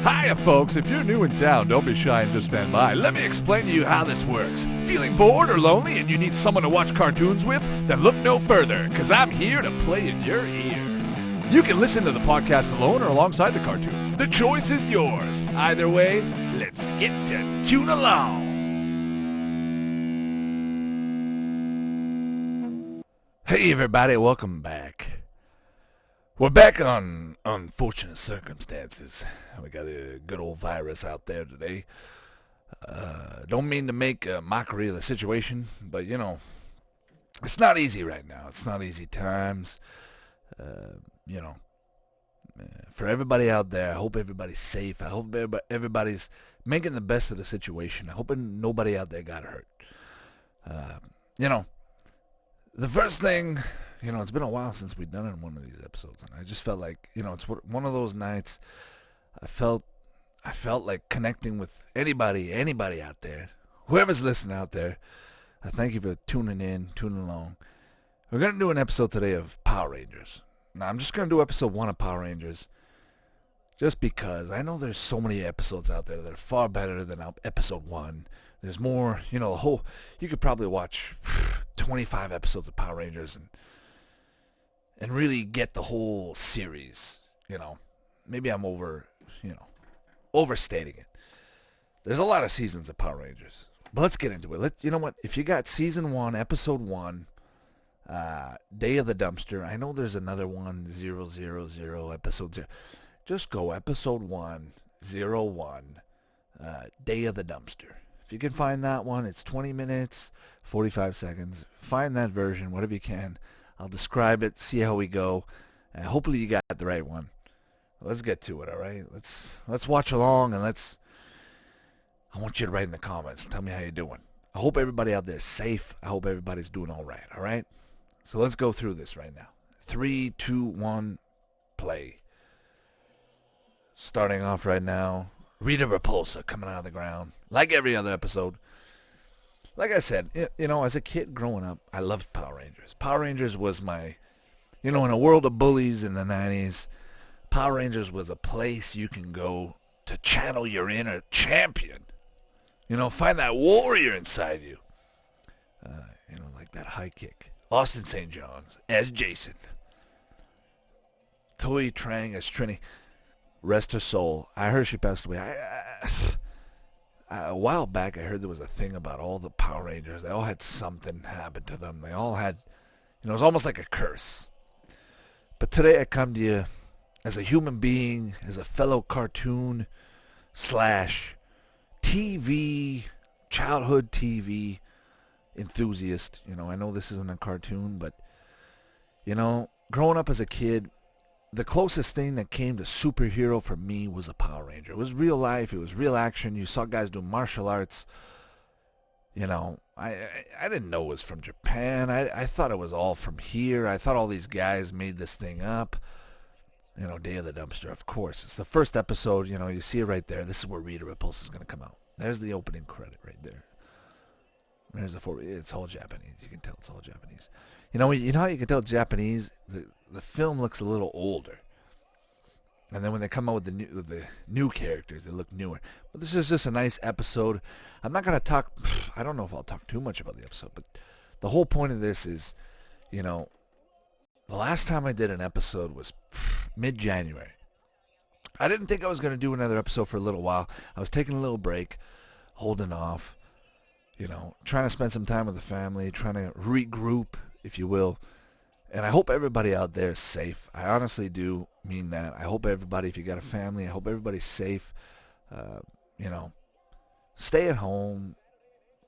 Hiya, folks. If you're new in town, don't be shy and just stand by. Let me explain to you how this works. Feeling bored or lonely and you need someone to watch cartoons with? Then look no further, because I'm here to play in your ear. You can listen to the podcast alone or alongside the cartoon. The choice is yours. Either way, let's get to Toon Along. Hey, everybody. Welcome back. We're back on unfortunate circumstances. We got a good old virus out there today. Don't mean to make a mockery of the situation, but, you know, it's not easy right now. It's not easy times. For everybody out there, I hope everybody's safe. I hope everybody's making the best of the situation. I hope nobody out there got hurt. The first thing... it's been a while since we've done one of these episodes, and I just felt like, it's one of those nights I felt like connecting with anybody out there, whoever's listening out there. I thank you for tuning along. We're going to do an episode today of Power Rangers. Now, I'm just going to do episode 1 of Power Rangers, just because I know there's so many episodes out there that are far better than episode 1. There's more, you could probably watch 25 episodes of Power Rangers and really get the whole series, Maybe I'm overstating it. There's a lot of seasons of Power Rangers. But let's get into it. You know what? If you got season 1, episode 1, Day of the Dumpster, I know there's another one, 000, episode 0. Just go episode 1, 01, Day of the Dumpster. If you can find that one, it's 20 minutes, 45 seconds. Find that version, whatever you can. I'll describe it, see how we go, and hopefully you got the right one. Let's get to it, all right? Let's watch along, and I want you to write in the comments and tell me how you're doing. I hope everybody out there is safe. I hope everybody's doing all right? So let's go through this right now. 3, 2, 1, play. Starting off right now, Rita Repulsa coming out of the ground, like every other episode. Like I said, as a kid growing up, I loved Power Rangers. Power Rangers was my, in a world of bullies in the 90s, Power Rangers was a place you can go to channel your inner champion. Find that warrior inside you. Like that high kick. Austin St. John's as Jason. Toy Trang as Trini. Rest her soul. I heard she passed away. A while back, I heard there was a thing about all the Power Rangers. They all had something happen to them. They all had, it was almost like a curse. But today I come to you as a human being, as a fellow cartoon / TV, childhood TV enthusiast. I know this isn't a cartoon, but, growing up as a kid, the closest thing that came to superhero for me was a Power Ranger. It was real life. It was real action. You saw guys do martial arts. I didn't know it was from Japan. I thought it was all from here. I thought all these guys made this thing up. Day of the Dumpster, of course. It's the first episode. You see it right there. This is where Rita Repulsa is going to come out. There's the opening credit right there. There's it's all Japanese. You can tell it's all Japanese. You know how you can tell Japanese? The film looks a little older. And then when they come out with the new characters, they look newer. But this is just a nice episode. I'm not going to talk... I don't know if I'll talk too much about the episode, but the whole point of this is, the last time I did an episode was mid-January. I didn't think I was going to do another episode for a little while. I was taking a little break, holding off, trying to spend some time with the family, trying to regroup, if you will. And I hope everybody out there is safe. I honestly do mean that. I hope everybody, if you got a family, I hope everybody's safe. Stay at home.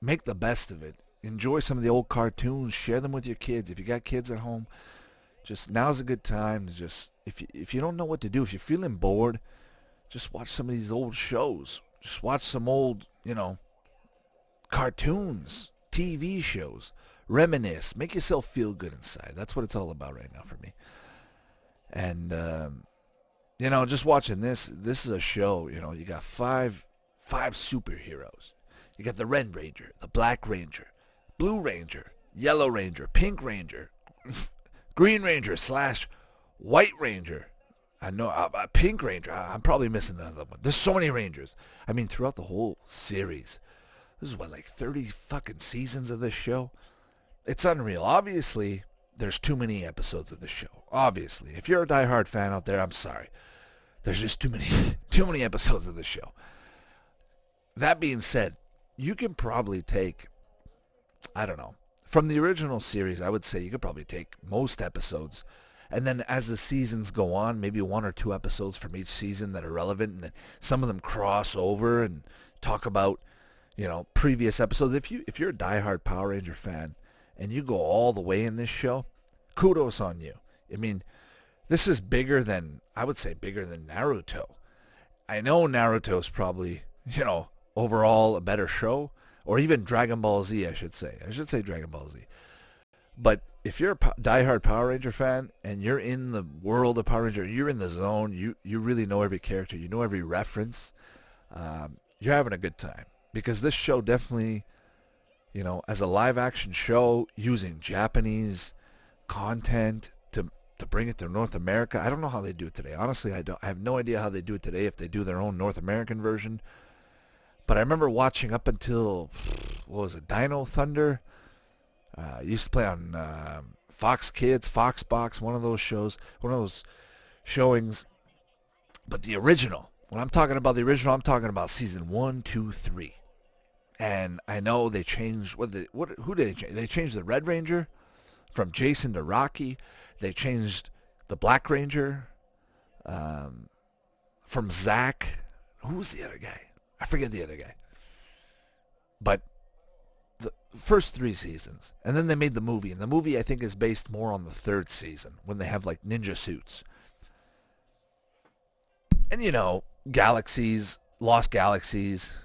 Make the best of it. Enjoy some of the old cartoons. Share them with your kids. If you got kids at home, just now's a good time to just, if you don't know what to do, if you're feeling bored, just watch some of these old shows. Just watch some old, cartoons, TV shows. Reminisce. Make yourself feel good inside. That's what it's all about right now for me. And, just watching this is a show, you got five superheroes. You got the Red Ranger, the Black Ranger, Blue Ranger, Yellow Ranger, Pink Ranger, Green Ranger / White Ranger, I know Pink Ranger. I'm probably missing another one. There's so many Rangers. I mean, throughout the whole series, this is what, like 30 fucking seasons of this show. It's unreal. Obviously, there's too many episodes of this show. Obviously, if you're a diehard fan out there, I'm sorry. There's just too many episodes of this show. That being said, you can probably take, I don't know, from the original series, I would say you could probably take most episodes, and then as the seasons go on, maybe 1 or 2 episodes from each season that are relevant, and then some of them cross over and talk about, previous episodes. If you're a diehard Power Ranger fan and you go all the way in this show, kudos on you. I mean, this is bigger than Naruto. I know Naruto's probably, overall a better show, or even Dragon Ball Z, I should say. I should say Dragon Ball Z. But if you're a diehard Power Ranger fan and you're in the world of Power Ranger, you're in the zone, you really know every character, you know every reference, you're having a good time. Because this show definitely, as a live action show using Japanese content to bring it to North America, I don't know how they do it today. Honestly, I have no idea how they do it today, if they do their own North American version. But I remember watching up until, Dino Thunder. Used to play on Fox Kids, Fox Box, one of those shows, one of those showings. But the original, when I'm talking about the original, I'm talking about season 1, 2, 3. And I know they changed, who did they change? They changed the Red Ranger from Jason to Rocky. They changed the Black Ranger from Zach. Who's the other guy? I forget the other guy. But the first 3 seasons. And then they made the movie. And the movie, I think, is based more on the 3rd season, when they have, like, ninja suits. And, Galaxies, Lost Galaxies,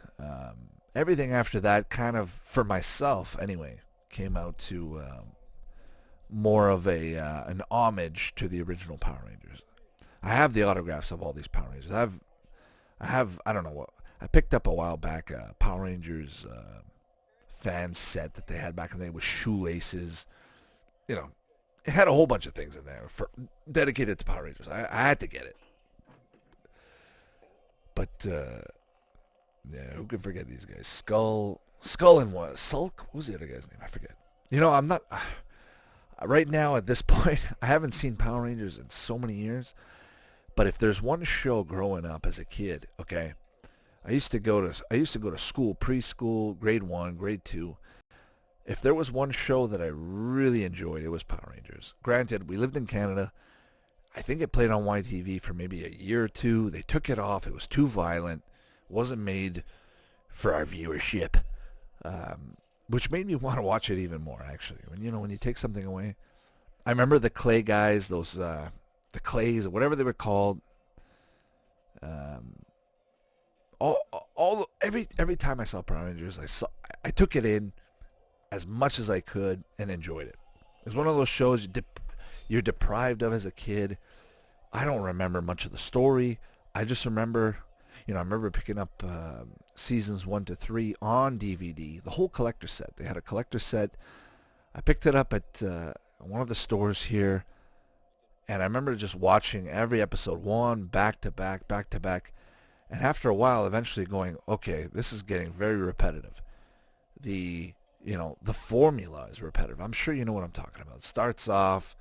everything after that kind of, for myself anyway, came out to more of an homage to the original Power Rangers. I have the autographs of all these Power Rangers. I don't know what, I picked up a while back a Power Rangers fan set that they had back in the day with shoelaces. It had a whole bunch of things in there dedicated to Power Rangers. I had to get it. But, who can forget these guys? Skull and what? Sulk? What was the other guy's name? I forget. I'm not, right now at this point, I haven't seen Power Rangers in so many years. But if there's one show growing up as a kid, okay, I used to go to school, preschool, grade 1, grade 2. If there was one show that I really enjoyed, it was Power Rangers. Granted, we lived in Canada. I think it played on YTV for maybe a year or 2. They took it off. It was too violent. Wasn't made for our viewership, which made me want to watch it even more, actually. When you take something away. I remember the Clay guys, those the Clays, or whatever they were called. Every time I saw Power Rangers, I took it in as much as I could and enjoyed it. It was one of those shows you're deprived of as a kid. I don't remember much of the story. I just remember, I remember picking up seasons 1 to 3 on DVD, the whole collector set. They had a collector set. I picked it up at one of the stores here, and I remember just watching every episode, one back to back. And after a while, eventually going, okay, this is getting very repetitive. The formula is repetitive. I'm sure you know what I'm talking about. It starts off,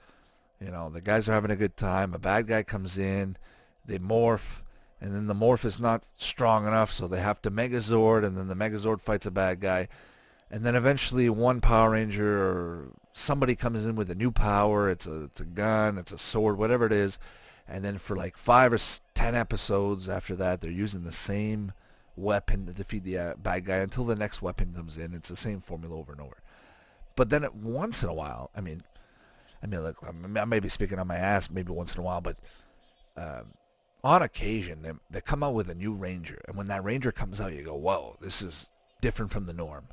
the guys are having a good time. A bad guy comes in, they morph, and then the morph is not strong enough, so they have to Megazord, and then the Megazord fights a bad guy. And then eventually one Power Ranger or somebody comes in with a new power. It's a gun, it's a sword, whatever it is. And then for like 5 or 10 episodes after that, they're using the same weapon to defeat the bad guy until the next weapon comes in. It's the same formula over and over. But then once in a while, I mean, look, I may be speaking on my ass maybe once in a while, but on occasion, they come out with a new Ranger. And when that Ranger comes out, you go, whoa, this is different from the norm.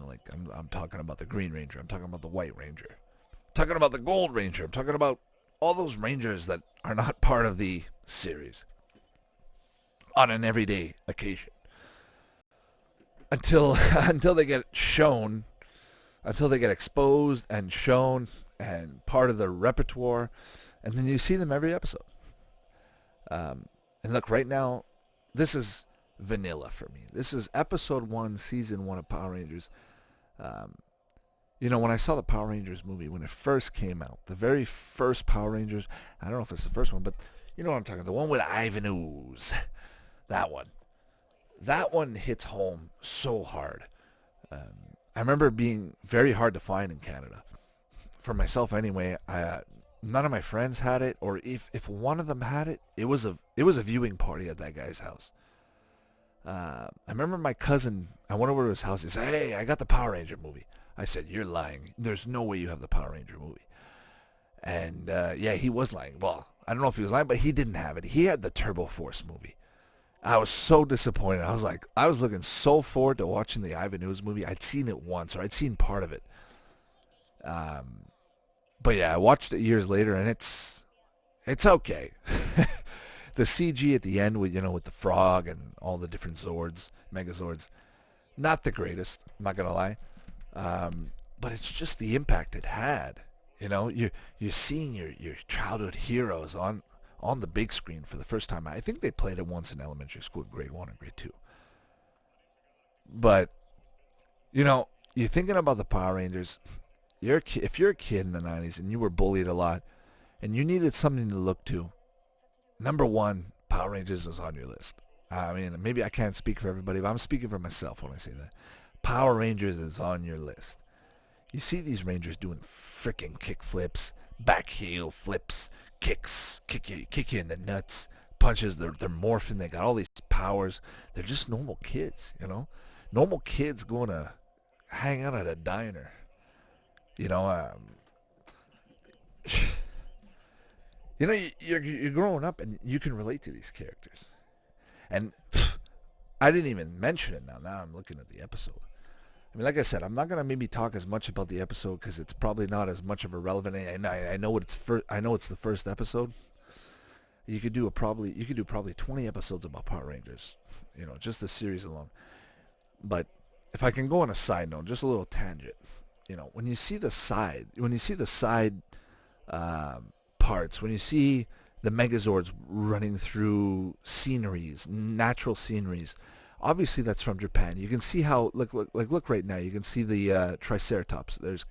Like I'm talking about the Green Ranger. I'm talking about the White Ranger. I'm talking about the Gold Ranger. I'm talking about all those Rangers that are not part of the series on an everyday occasion. Until they get shown, until they get exposed and shown and part of the repertoire, and then you see them every episode. And look, right now, this is vanilla for me. This is episode 1, season 1 of Power Rangers. Um, when I saw the Power Rangers movie, when it first came out, the very first Power Rangers, I don't know if it's the first one, but you know what I'm talking about, the one with Ivan Ooze. That one. That one hits home so hard. I remember it being very hard to find in Canada. For myself anyway, none of my friends had it, or if one of them had it, it was a viewing party at that guy's house. I remember my cousin, I went over to his house, he said, "Hey, I got the Power Ranger movie." I said, "You're lying. There's no way you have the Power Ranger movie." And yeah, he was lying. Well, I don't know if he was lying, but he didn't have it. He had the Turbo Force movie. I was so disappointed. I was looking so forward to watching the Ivan Ooze movie. I'd seen it once, or I'd seen part of it. But yeah, I watched it years later, and it's okay. The CG at the end with with the frog and all the different Zords, Megazords, not the greatest. I'm not gonna lie, but it's just the impact it had. You're seeing your childhood heroes on the big screen for the first time. I think they played it once in elementary school, grade 1 or grade 2. But you're thinking about the Power Rangers. If you're a kid in the 90s and you were bullied a lot and you needed something to look to, number 1, Power Rangers is on your list. I mean, maybe I can't speak for everybody, but I'm speaking for myself when I say that. Power Rangers is on your list. You see these Rangers doing freaking kick flips, back heel flips, kicks, kick you in the nuts, punches. They're morphing. They got all these powers. They're just normal kids, Normal kids going to hang out at a diner. You're growing up and you can relate to these characters. And I didn't even mention it now. Now I'm looking at the episode. I mean, like I said, I'm not gonna maybe talk as much about the episode because it's probably not as much of a relevant. And I know it's the first episode. You could do probably 20 episodes about Power Rangers, just the series alone. But if I can go on a side note, just a little tangent, when you see the side parts, when you see the Megazords running through natural sceneries. Obviously, that's from Japan. You can see how look right now. You can see the Triceratops. There's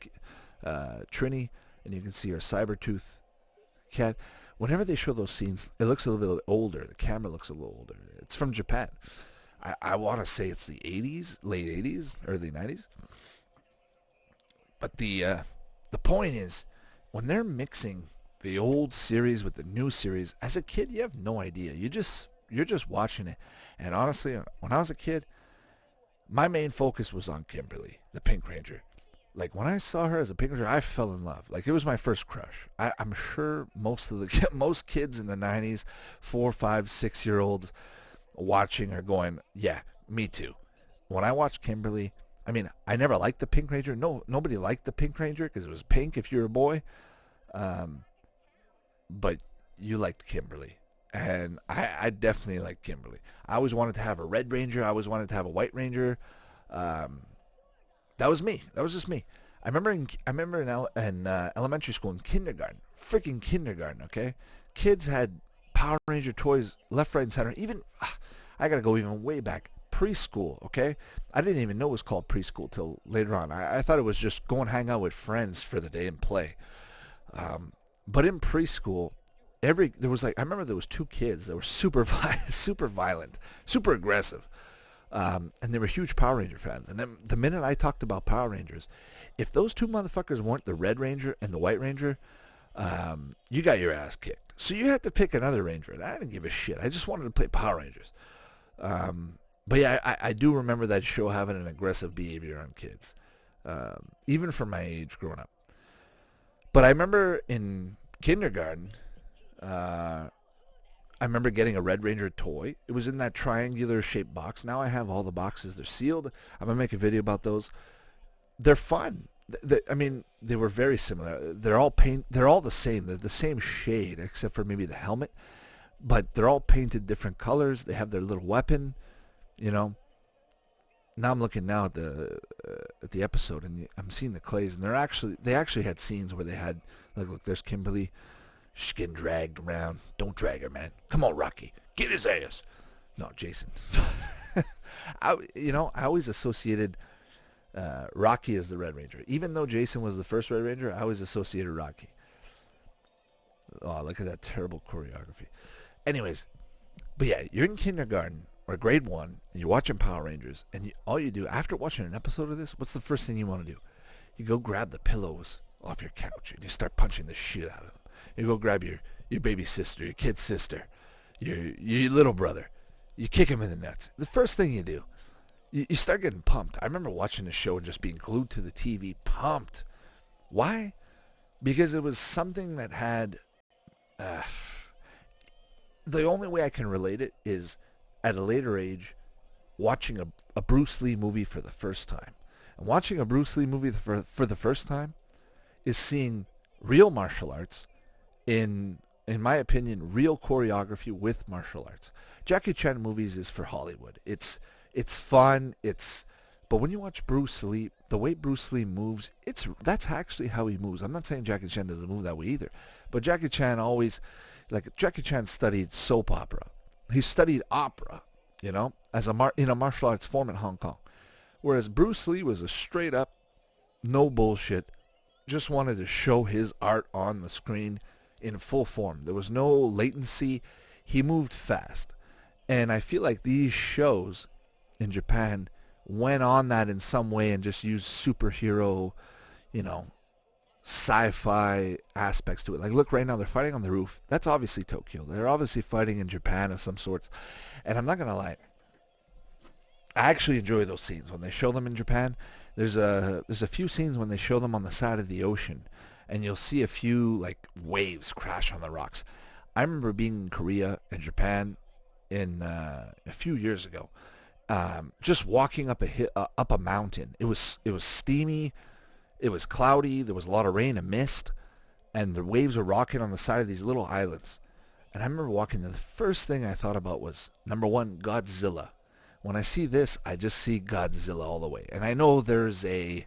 Trini, and you can see her Cybertooth cat. Whenever they show those scenes, it looks a little bit older. The camera looks a little older. It's from Japan. I want to say it's the 80s, late 80s, early 90s. But the point is, when they're mixing the old series with the new series, as a kid, you have no idea. You're just watching it. And honestly, when I was a kid, my main focus was on Kimberly, the Pink Ranger. Like, when I saw her as a Pink Ranger, I fell in love. Like, it was my first crush. I'm sure most kids in the 90s, 4, 5, 6-year-olds watching are going, yeah, me too. When I watched Kimberly, I mean, I never liked the Pink Ranger. No, nobody liked the Pink Ranger because it was pink if you're a boy. But you liked Kimberly. And I definitely liked Kimberly. I always wanted to have a Red Ranger. I always wanted to have a White Ranger. That was me. That was just me. I remember in elementary school, in kindergarten, freaking kindergarten, okay? Kids had Power Ranger toys left, right, and center. Even, I got to go even way back. Preschool, okay? I didn't even know it was called preschool till later on. I thought it was just go and hang out with friends for the day and play. But in preschool, I remember there was 2 kids that were super violent, super aggressive. And they were huge Power Ranger fans. And then the minute I talked about Power Rangers, if those 2 motherfuckers weren't the Red Ranger and the White Ranger, you got your ass kicked. So you had to pick another Ranger. And I didn't give a shit. I just wanted to play Power Rangers. But yeah, I do remember that show having an aggressive behavior on kids, even for my age growing up. But I remember in kindergarten, I remember getting a Red Ranger toy. It was in that triangular shaped box. Now I have all the boxes. They're sealed. I'm going to make a video about those. They're fun. They were very similar. They're all the same. They're the same shade except for maybe the helmet. But they're all painted different colors. They have their little weapon, Now I'm looking now at the episode, and I'm seeing the clays, and they actually had scenes where they had, look, there's Kimberly. getting dragged around. Don't drag her, man. Come on, Rocky. Get his ass. No, Jason. I always associated Rocky as the Red Ranger. Even though Jason was the first Red Ranger, I always associated Rocky. Oh, look at that terrible choreography. Anyways, but yeah, you're in kindergarten or grade 1, and you're watching Power Rangers, and all you do, after watching an episode of this, what's the first thing you want to do? You go grab the pillows off your couch, and you start punching the shit out of them. You go grab your baby sister, your kid sister, your little brother. You kick him in the nuts. The first thing you do, you start getting pumped. I remember watching the show and just being glued to the TV, pumped. Why? Because it was something that had... the only way I can relate it is at a later age watching a Bruce Lee movie for the first time. And watching a Bruce Lee movie for the first time is seeing real martial arts in my opinion, real choreography with martial arts. Jackie Chan movies is for Hollywood. It's fun. But when you watch Bruce Lee, the way Bruce Lee moves, that's actually how he moves. I'm not saying Jackie Chan doesn't move that way either, but Jackie Chan studied soap opera. He studied opera, in a martial arts form in Hong Kong. Whereas Bruce Lee was a straight up, no bullshit, just wanted to show his art on the screen in full form. There was no latency. He moved fast. And I feel like these shows in Japan went on that in some way and just used superhero, sci-fi aspects to it. Like, look, right now they're fighting on the roof. That's obviously Tokyo. They're obviously fighting in Japan of some sorts. And I'm not going to lie, I actually enjoy those scenes when they show them in Japan. There's a few scenes when they show them on the side of the ocean, and you'll see a few waves crash on the rocks. I remember being in Korea and Japan in a few years ago, just walking up a mountain. It was steamy, it was cloudy, there was a lot of rain and mist, and the waves were rocking on the side of these little islands. And I remember walking, and the first thing I thought about was, number one, Godzilla. When I see this, I just see Godzilla all the way. And I know there's a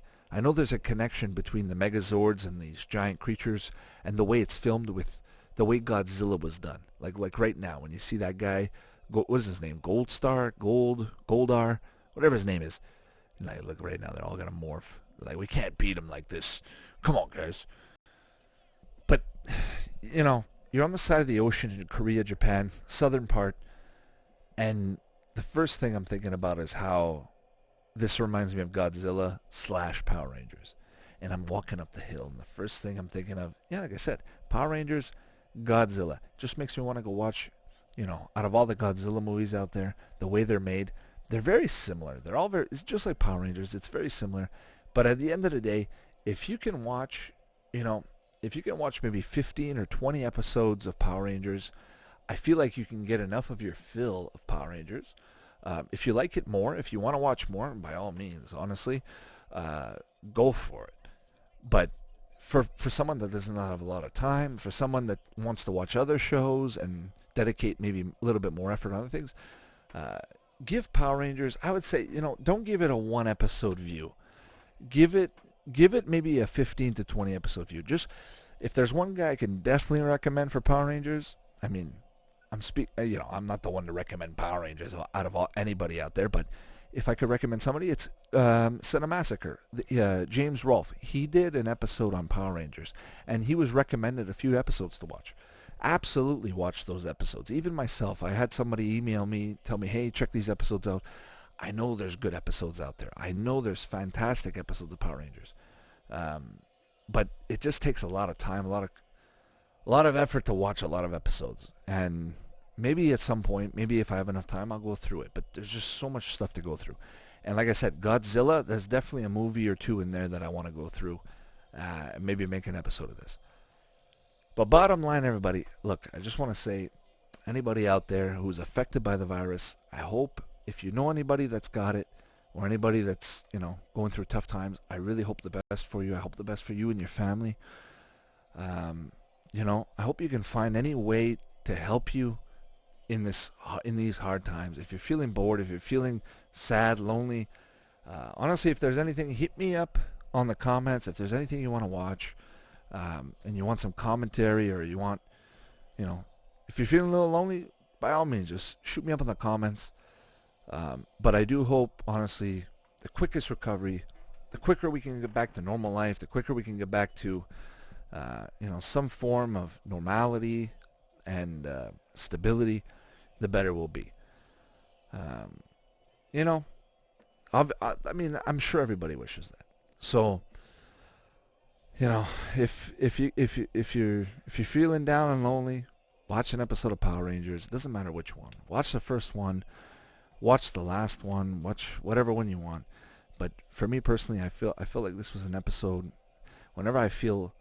connection between the Megazords and these giant creatures and the way it's filmed with the way Godzilla was done. Like right now, when you see that guy, what's his name? Goldar, whatever his name is. And I look right now, they're all gonna morph. They're like, we can't beat him like this. Come on, guys. But you're on the side of the ocean in Korea, Japan, southern part, and the first thing I'm thinking about is how this reminds me of Godzilla / Power Rangers. And I'm walking up the hill, and the first thing I'm thinking of, like I said, Power Rangers, Godzilla. Just makes me want to go watch, out of all the Godzilla movies out there, the way they're made, they're very similar. It's just like Power Rangers. It's very similar. But at the end of the day, if you can watch, maybe 15 or 20 episodes of Power Rangers, I feel like you can get enough of your fill of Power Rangers. If you like it more, if you want to watch more, by all means, honestly, go for it. But for someone that does not have a lot of time, for someone that wants to watch other shows and dedicate maybe a little bit more effort on other things, give Power Rangers, I would say, don't give it a one episode view. Give it maybe a 15 to 20 episode view. Just, if there's one guy I can definitely recommend for Power Rangers, I'm not the one to recommend Power Rangers out of anybody out there, but if I could recommend somebody, it's Cinemassacre. James Rolfe, he did an episode on Power Rangers, and he was recommended a few episodes to watch. Absolutely watch those episodes. Even myself, I had somebody email me, tell me, hey, check these episodes out. I know there's good episodes out there. I know there's fantastic episodes of Power Rangers. But it just takes a lot of time, a lot of effort to watch a lot of episodes. And maybe at some point, maybe if I have enough time, I'll go through it. But there's just so much stuff to go through. And like I said, Godzilla, there's definitely a movie or two in there that I want to go through. Maybe make an episode of this. But bottom line, everybody, look, I just want to say, anybody out there who's affected by the virus, I hope, if you know anybody that's got it, or anybody that's, going through tough times, I really hope the best for you. I hope the best for you and your family. I hope you can find any way to help you in these hard times. If you're feeling bored, if you're feeling sad, lonely, honestly, if there's anything, hit me up on the comments. If there's anything you want to watch, and you want some commentary, or you want if you're feeling a little lonely, by all means, just shoot me up in the comments. But I do hope, honestly, the quickest recovery, the quicker we can get back to normal life, the quicker we can get back to, some form of normality and stability, the better we'll be. I'm sure everybody wishes that. So, if you're feeling down and lonely, watch an episode of Power Rangers. It doesn't matter which one. Watch the first one. Watch the last one. Watch whatever one you want. But for me personally, I feel like this was an episode. Whenever I feel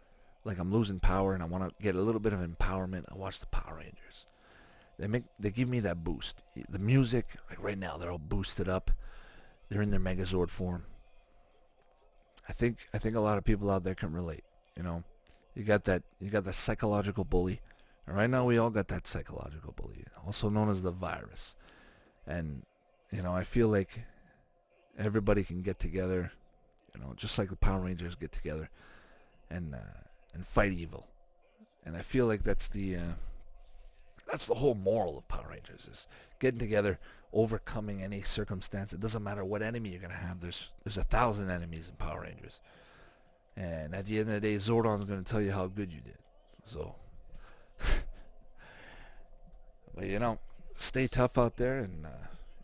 like I'm losing power and I want to get a little bit of empowerment, I watch the Power Rangers. They give me that boost. The music, like right now, they're all boosted up. They're in their Megazord form. I think a lot of people out there can relate. You got that psychological bully. And right now we all got that psychological bully, also known as the virus. And I feel like everybody can get together, just like the Power Rangers get together and fight evil. And I feel like that's the whole moral of Power Rangers, is getting together, overcoming any circumstance. It doesn't matter what enemy you're gonna have. There's 1,000 enemies in Power Rangers, and at the end of the day, Zordon's gonna tell you how good you did. So, but stay tough out there,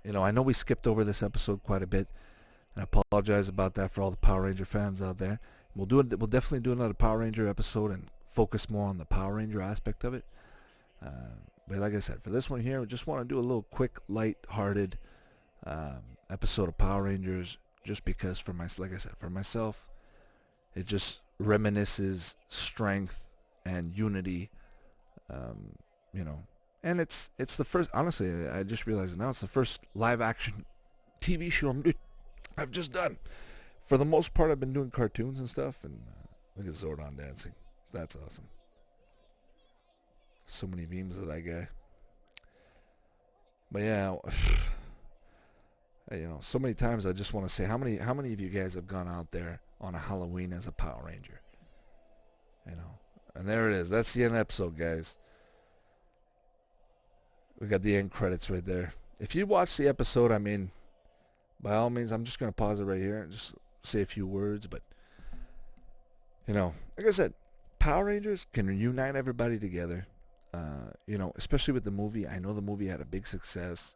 and I know we skipped over this episode quite a bit, and I apologize about that for all the Power Ranger fans out there. We'll definitely do another Power Ranger episode and focus more on the Power Ranger aspect of it. But like I said, for this one here, we just want to do a little quick, light-hearted episode of Power Rangers, just because for myself, it just reminisces strength and unity, and it's the first. Honestly, I just realized now it's the first live-action TV show I've just done. For the most part, I've been doing cartoons and stuff, and look at Zordon dancing. That's awesome. So many memes of that guy. But yeah, so many times I just want to say, how many of you guys have gone out there on a Halloween as a Power Ranger? And there it is. That's the end episode, guys. We got the end credits right there. If you watch the episode, by all means, I'm just going to pause it right here and just say a few words. But, like I said, Power Rangers can unite everybody together. Especially with the movie. I know the movie had a big success.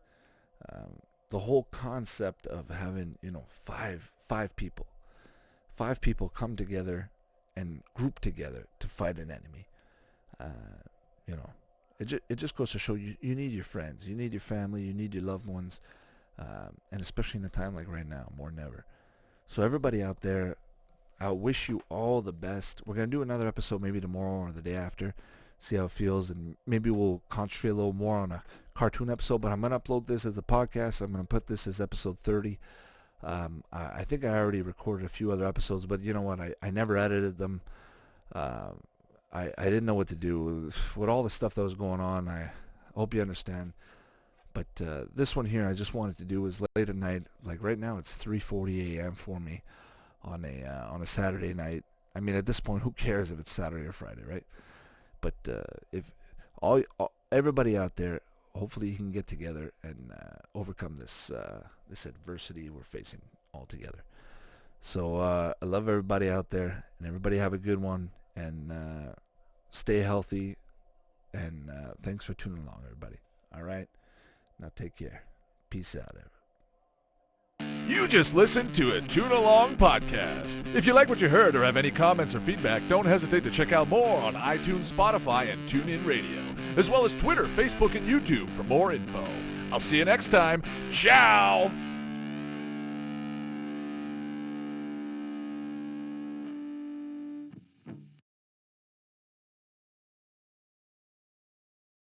The whole concept of having, five people come together and group together to fight an enemy. It just goes to show you need your friends, you need your family, you need your loved ones, and especially in a time like right now, more than ever. So everybody out there, I wish you all the best. We're going to do another episode maybe tomorrow or the day after. See how it feels, and maybe we'll concentrate a little more on a cartoon episode, but I'm going to upload this as a podcast. I'm going to put this as episode 30. I think I already recorded a few other episodes, but you know what? I never edited them. I didn't know what to do with all the stuff that was going on. I hope you understand. But this one here, I just wanted to do was late at night. Like right now, it's 3:40 a.m. for me on a Saturday night. At this point, who cares if it's Saturday or Friday, right? But if everybody out there, hopefully you can get together and overcome this adversity we're facing all together. So I love everybody out there, and everybody have a good one, and stay healthy, and thanks for tuning along, everybody. All right? Now take care. Peace out, everybody. You just listened to a Toon Along podcast. If you like what you heard or have any comments or feedback, don't hesitate to check out more on iTunes, Spotify, and TuneIn Radio, as well as Twitter, Facebook, and YouTube for more info. I'll see you next time. Ciao!